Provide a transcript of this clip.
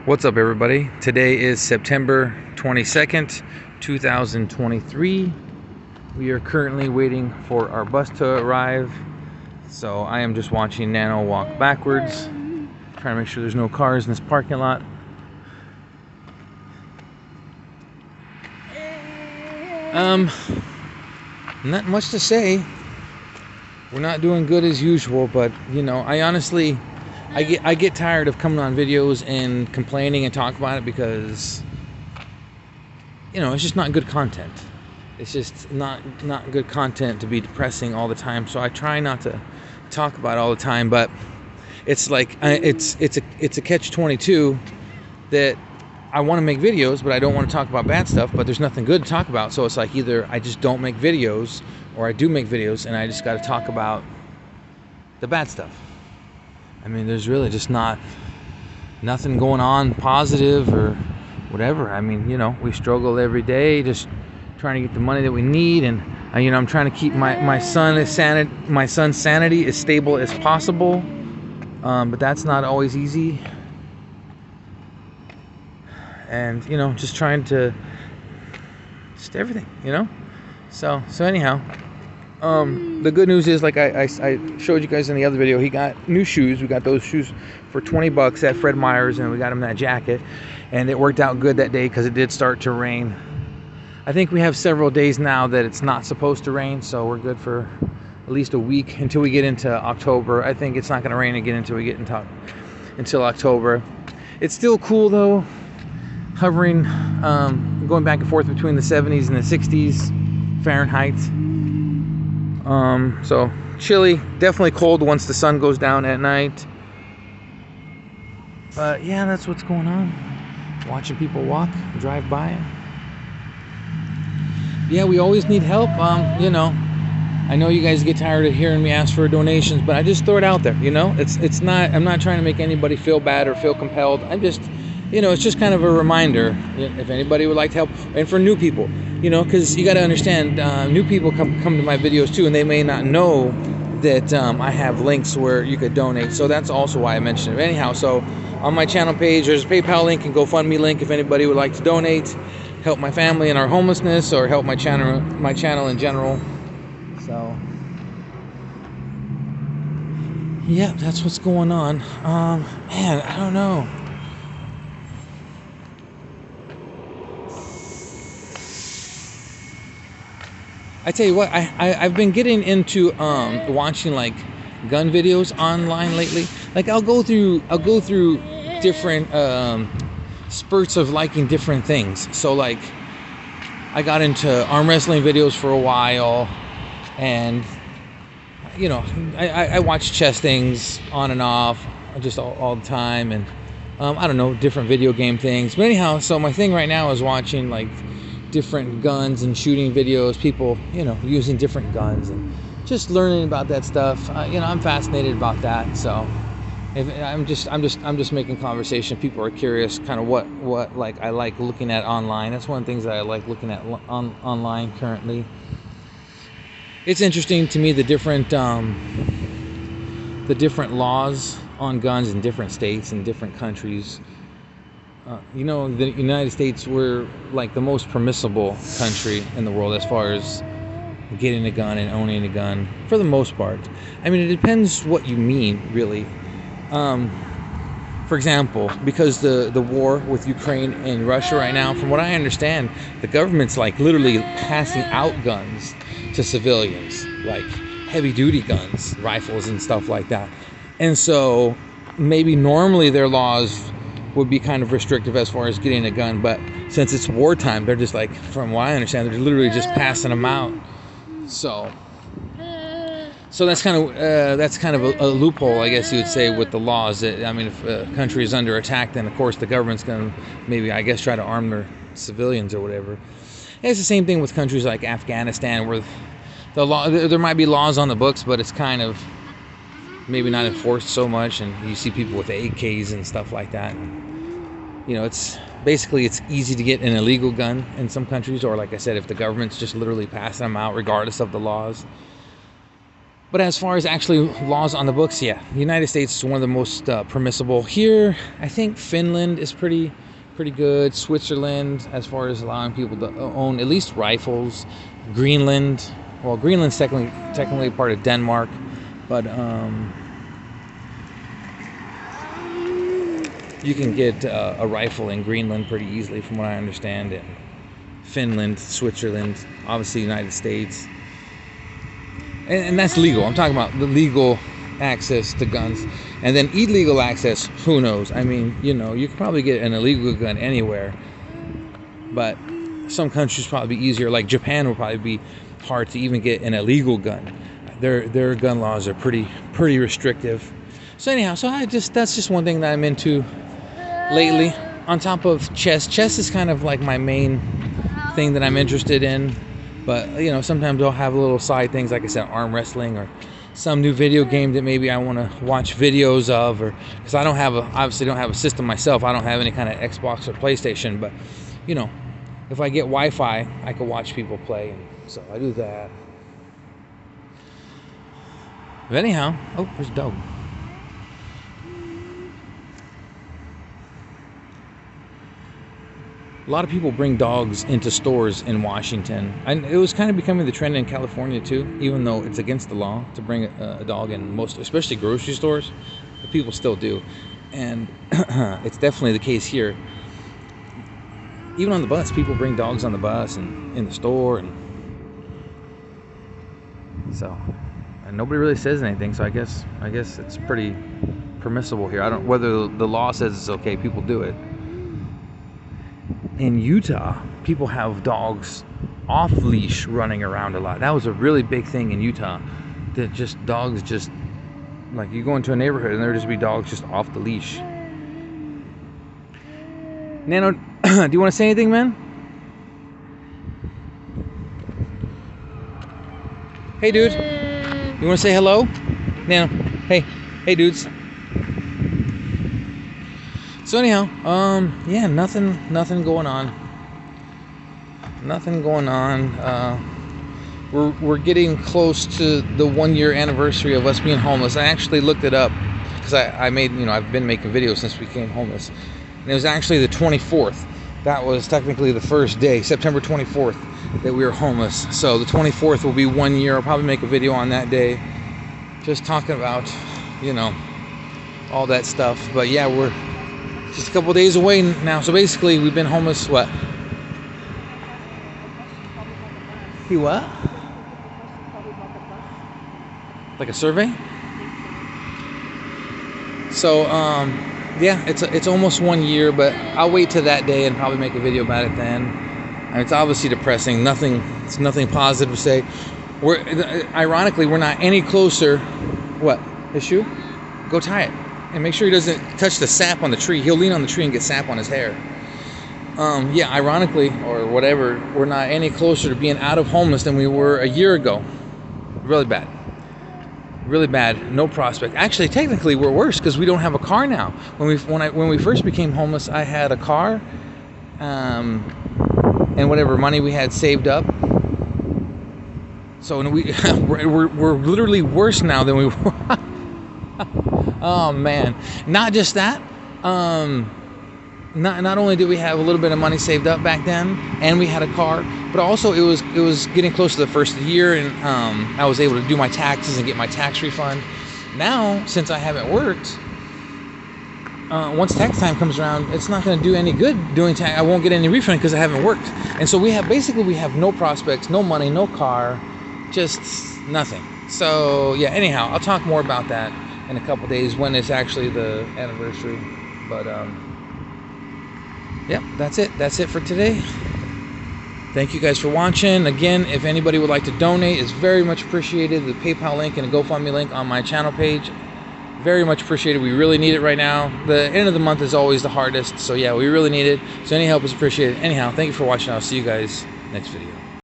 What's up, everybody? Today is September 22nd, 2023. We are currently waiting for our bus to arrive. So I am just watching Nano walk backwards, trying to make sure there's no cars in this parking lot. Not much to say. We're not doing good as usual, but you know, I get tired of coming on videos and complaining and talk about it because, you know, it's just not good content. It's just not good content to be depressing all the time. So I try not to talk about it all the time, but it's like it's a catch-22 that I want to make videos, but I don't want to talk about bad stuff, but there's nothing good to talk about. So it's like either I just don't make videos or I do make videos and I just got to talk about the bad stuff. I mean, there's really just nothing going on positive or whatever. I mean, you know, we struggle every day just trying to get the money that we need, and you know, I'm trying to keep my son's sanity as stable as possible, but that's not always easy. And you know, just trying to just everything, you know. So anyhow. The good news is, like I showed you guys in the other video, he got new shoes. We got those shoes for $20 at Fred Meyer's, and we got him that jacket, and it worked out good that day because it did start to rain. I think we have several days now that it's not supposed to rain, so we're good for at least a week until we get into October. I think it's not going to rain again until we get until October. It's still cool though, hovering, going back and forth between the 70s and the 60s Fahrenheit. So chilly, definitely cold once the sun goes down at night. But yeah, that's what's going on. Watching people walk, drive by. Yeah, we always need help. You know, I know you guys get tired of hearing me ask for donations, but I just throw it out there. You know, it's not. I'm not trying to make anybody feel bad or feel compelled. I'm just, you know, it's just kind of a reminder if anybody would like to help, and for new people, you know, because you got to understand, new people come to my videos too, and they may not know that I have links where you could donate. So that's also why I mentioned it. Anyhow, so on my channel page, there's a PayPal link and GoFundMe link if anybody would like to donate, help my family in our homelessness, or help my channel in general. So yeah, that's what's going on. Man, I don't know. I tell you what, I've been getting into watching like gun videos online lately. Like I'll go through different spurts of liking different things. So like I got into arm wrestling videos for a while, and you know, I watch chess things on and off just all the time, and I don't know, different video game things. But anyhow, so my thing right now is watching like different guns and shooting videos, people, you know, using different guns and just learning about that stuff. You know, I'm fascinated about that. So I'm just making conversation. People are curious kind of what like I like looking at online. That's one of the things that I like looking at online currently. It's interesting to me the different laws on guns in different states and different countries. You know, the United States, we're like the most permissible country in the world as far as getting a gun and owning a gun, for the most part. I mean, it depends what you mean, really. For example, because the war with Ukraine and Russia right now, from what I understand, the government's like literally passing out guns to civilians, like heavy-duty guns, rifles and stuff like that. And so maybe normally their laws would be kind of restrictive as far as getting a gun, but since it's wartime, they're just like, from what I understand, they're literally just passing them out. So that's kind of a loophole, I guess you would say, with the laws. I mean, if a country is under attack, then of course the government's going to maybe, I guess, try to arm their civilians or whatever. And it's the same thing with countries like Afghanistan, where there might be laws on the books, but it's kind of maybe not enforced so much, and you see people with AKs and stuff like that. You know, it's easy to get an illegal gun in some countries, or like I said, if the government's just literally passing them out regardless of the laws. But as far as actually laws on the books, yeah, the United States is one of the most permissible. Here, I think Finland is pretty good. Switzerland, as far as allowing people to own at least rifles. Greenland, well, Greenland's technically part of Denmark, but you can get a rifle in Greenland pretty easily, from what I understand. And Finland, Switzerland, obviously United States. And that's legal. I'm talking about the legal access to guns. And then illegal access, who knows? I mean, you know, you could probably get an illegal gun anywhere. But some countries probably be easier. Like Japan would probably be hard to even get an illegal gun. Their gun laws are pretty restrictive. So anyhow, that's just one thing that I'm into lately. On top of chess. Chess is kind of like my main thing that I'm interested in. But, you know, sometimes I'll have little side things, like I said, arm wrestling or some new video game that maybe I want to watch videos of, or because I obviously don't have a system myself. I don't have any kind of Xbox or PlayStation, but, you know, if I get Wi-Fi, I can watch people play, and so I do that. But anyhow, oh, there's a dog. A lot of people bring dogs into stores in Washington. And it was kind of becoming the trend in California too, even though it's against the law to bring a dog in most, especially grocery stores. But people still do. And it's definitely the case here. Even on the bus, people bring dogs on the bus and in the store. And so, and nobody really says anything. So I guess it's pretty permissible here. I don't, whether the law says it's okay, people do it. In Utah, people have dogs off leash running around a lot. That was a really big thing in Utah. That just dogs just, like, you go into a neighborhood and there would just be dogs just off the leash. Nano, do you want to say anything, man? Hey, dude. You want to say hello? Nano, hey, dudes. So anyhow, yeah, nothing going on. Nothing going on. We're getting close to the 1 year anniversary of us being homeless. I actually looked it up because I've been making videos since we became homeless, and it was actually the 24th. That was technically the first day, September 24th, that we were homeless. So the 24th will be 1 year. I'll probably make a video on that day, just talking about, you know, all that stuff. But yeah, we're just a couple days away now. So basically, we've been homeless, what? He what? Like a survey? So, yeah, it's almost 1 year, but I'll wait till that day and probably make a video about it then. And it's obviously depressing. It's nothing positive to say. Ironically, we're not any closer. What? His shoe? Go tie it. And make sure he doesn't touch the sap on the tree. He'll lean on the tree and get sap on his hair. Yeah, ironically, or whatever, we're not any closer to being out of homeless than we were a year ago. Really bad. Really bad. No prospect. Actually, technically, we're worse because we don't have a car now. When we first became homeless, I had a car, and whatever money we had saved up. So we're literally worse now than we were. Oh man, not just that. Not only did we have a little bit of money saved up back then, and we had a car, but also it was getting close to the first of the year, and I was able to do my taxes and get my tax refund. Now, since I haven't worked, once tax time comes around, it's not going to do any good doing tax. I won't get any refund because I haven't worked, and so we have no prospects, no money, no car, just nothing. So yeah. Anyhow, I'll talk more about that in a couple days when it's actually the anniversary. But yeah, that's it for today. Thank you guys for watching. Again, if anybody would like to donate, it's very much appreciated. The PayPal link and a GoFundMe link on my channel page, very much appreciated. We really need it right now. The end of the month is always the hardest, so yeah, we really need it. So any help is appreciated. Anyhow, thank you for watching. I'll see you guys next video.